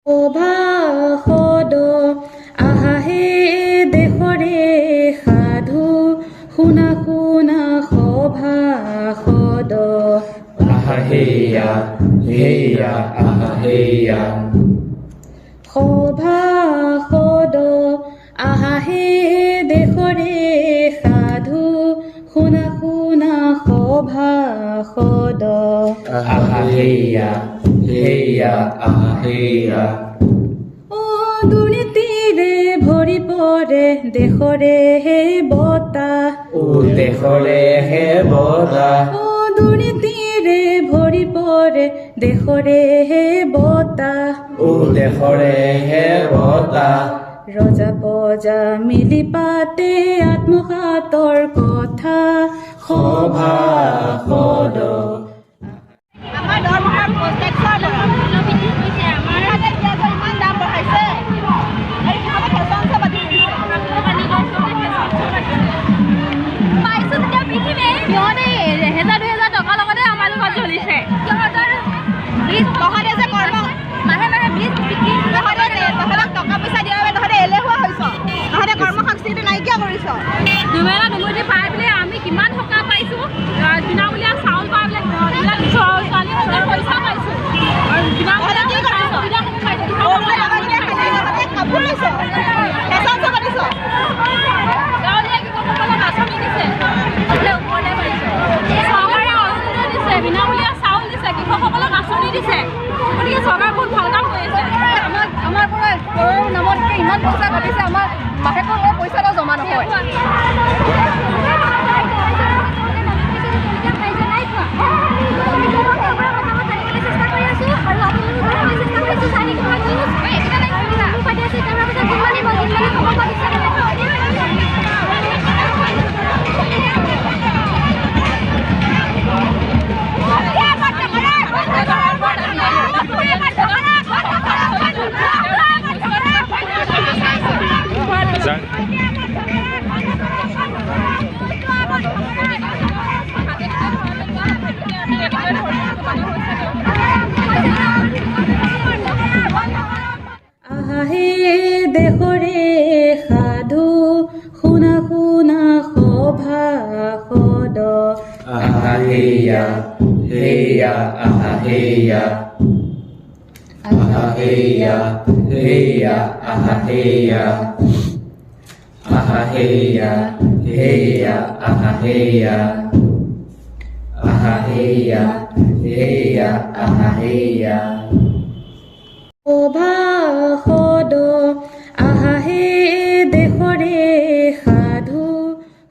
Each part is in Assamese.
সভাসদ আহাহে দেশৰে সাধু শুনা শুনা সভাসদ আহাহেয়া হেয়া আহাহেয়া সভাসদ আহাহে দেশৰে সাধু শুনা শুনা সভাসদ আহাহেয়া হেয়া আহাহেয়া দুৰ্নীতিৰে ভৰি পৰে দেশৰে হে বতাহ দেশৰে হে বতাহ দুৰ্নীতিৰে ভৰি পৰে দেশৰে হে বতাহ দেশৰে হে বতাহ ৰজা প্ৰজা মিলি পাতে আত্মঘাতৰ কথা সভাসদ আমাৰ দৰমহাৰ প্ৰত্যেকৰ আমাৰ ইয়াতে ইমান দাম বঢ়াইছে আৰু সিহঁতে ফেশ্বনছে পাতি পাইছোঁ তেতিয়া বিকিনে সিহঁতে 1000-2000 টকাৰ লগতে আমাৰ লগত চলিছে সিহঁতৰ তহঁতে যে কৰ্ম মাহে মাহে বিক্ৰী তহঁতক টকা পইচা দিয়াৰ বাবে তহঁতে এলেহুৱা হৈছ তহঁতে কৰ্ম সংস্কৃতি নাইকিয়া কৰিছ দুমেলা দুমুঠি পাই পেলাই আমি কিমান টকা পাইছোঁ বিনামূলীয়া চাউল পাই পেলাই ছোৱালীহঁতৰ পইচা পাইছোঁ আৰু বিনামূলীয়া কি কৰিছ কাপোৰ লৈছ ফেশ্বনছে পাতিছ গাঁৱলীয়া কৃষকসকলক আঁচনি দিছে ওপৰতে পাইছে চৰকাৰে অৰুণোদয় দিছে বিনামূলীয়া চাউল দিছে কৃষকসকলক আঁচনি দিছে গতিকে চৰকাৰে বহুত ভাল কাম কৰি আছে আমাৰ পৰা কৰৰ নামতকৈ ইমান পইচা কাটিছে আমাৰ মাহেকৰ পইচা এটা জমা নহয় আহাহে দেশৰে সাধু শুনা শুনা সভাসদ আহাহেয়া হেয়া আহাহেয়া আহাহেয়া হেয়া আহাহেয়া আহাহেয়া হেয়া আহাহেয়া আহাহেয়া হেয়া আহাহেয়া সভাসদ আহাহে দেশৰে সাধু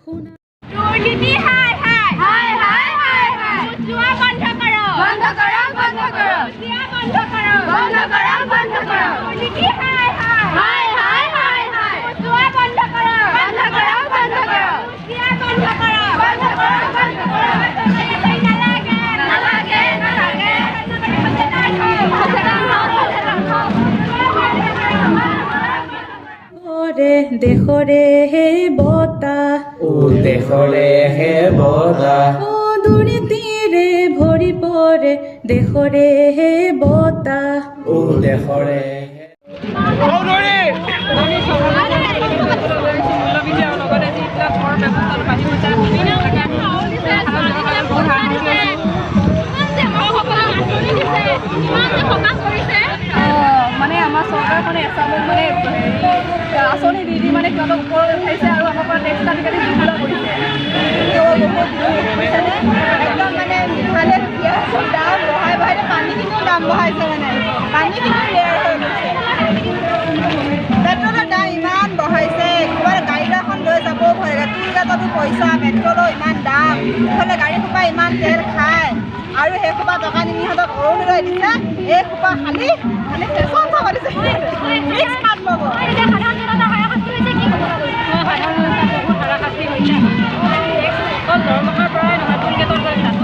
শুনা দুৰ্নীতি হাই হাই হাই হাই হাই হাই জুৱা বন্ধ কৰক বন্ধ কৰক বন্ধ কৰক জুৱা বন্ধ কৰক বন্ধ কৰক বন্ধ কৰক দুৰ্নীতি হাই হাই হাই হাই হাই হাই জুৱা বন্ধ কৰক বন্ধ কৰক বন্ধ কৰক জুৱা বন্ধ কৰক বন্ধ কৰক বন্ধ কৰক নালাগে নালাগে নালাগে দেশৰে হে বতাহ দেশৰে হে বতাহ দুৰ্নীতিৰে ভৰি পৰে দেশৰে হে বতাহ দেশৰে মানে আমাৰ চৰকাৰখনে এছামত মানে আঁচনি দি মানে সিহঁতক ওপৰত উঠাইছে আৰু আমাৰ পৰা টেক্স আজিকালি দিবলৈ কৰিছে একদম মানে মিঠালে দাম বঢ়াই বঢ়াই পানীখিনিও দাম বঢ়াইছে মানে পানীখিনিও লেয়াৰ হৈ গৈছে পেট্ৰলৰ দাম ইমান বঢ়াইছে কিবা গাড়ী এখন লৈ যাবও ভয় লাগে টুল গেটতো পইচা পেট্ৰলৰ ইমান দাম ইফালে গাড়ী সোপা ইমান তেল খায় আৰু সেই সোপা টকা নি সিহঁতক অৰুণোদয় দিছে এই সোপা খালি মানে ফেশ্বন চাব দিছে ফিক্স কাট ল'ব দৰমহাৰ পৰাই নহয় টুল গেটৰ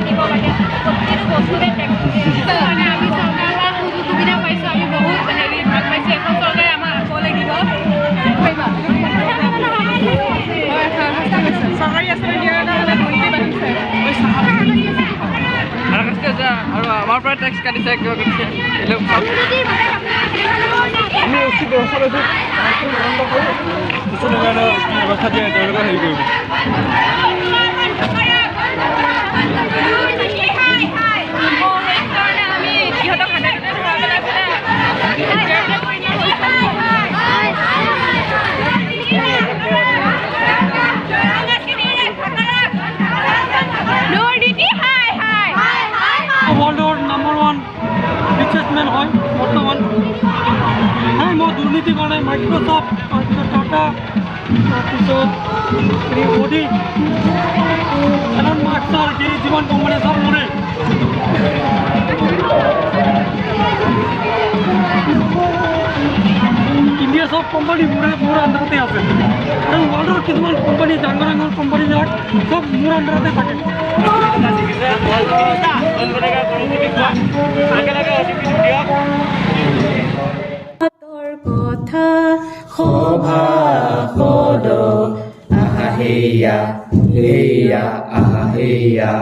দিব লাগে প্ৰতিটো বস্তুৰে টেক্স আমি চৰকাৰৰ পৰা সুবিধা পাইছোঁ আমি বহুত হেৰি ভাল পাইছোঁ এখন চৰকাৰে আমাক আকৌ লাগিব চৰকাৰী আঁচনি দিয়াৰ কাৰণে দুৰ্নীতি বাঢ়িছে আৰু আমাৰ পৰা টেক্স কাটিছে কিবা কৰিছে আমি উচিত ব্যৱস্থা লৈছোঁ কিছু ধৰণৰ ব্যৱস্থা দিয়ে তেওঁলোকে হেৰি কৰিব वर्ल्डर नम्बर 1 रिचेस्ट मैन है बर्तमान हाँ मैं दुर्नीति कारण माइक्रोसफ्ट टाटा मोदी एलन मार्क्सर जीवन कोम्पानी सब मरे इंडिया सब कोम्पानी मोर अंडरते आसे वर्ल्डर किसुमान कोम्पानी डांगर डांगर कोम्पानी सब मोर अंडरते थाके তোৰ কথা সভা সদ আহা হেয়া হেয়া আহা হেয়া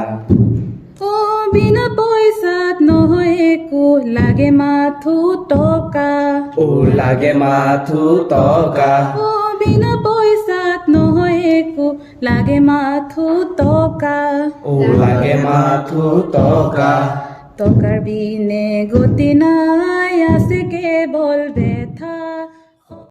অ বিনা পইচাত নহয় একো লাগে মাথো টকা ও লাগে মাথো টকা অ বিনা পইচাত নহয় একো লাগে মাথো টকা ও লাগে মাথো টকা টকাৰ বিনে গতি নাই আছে কেৱল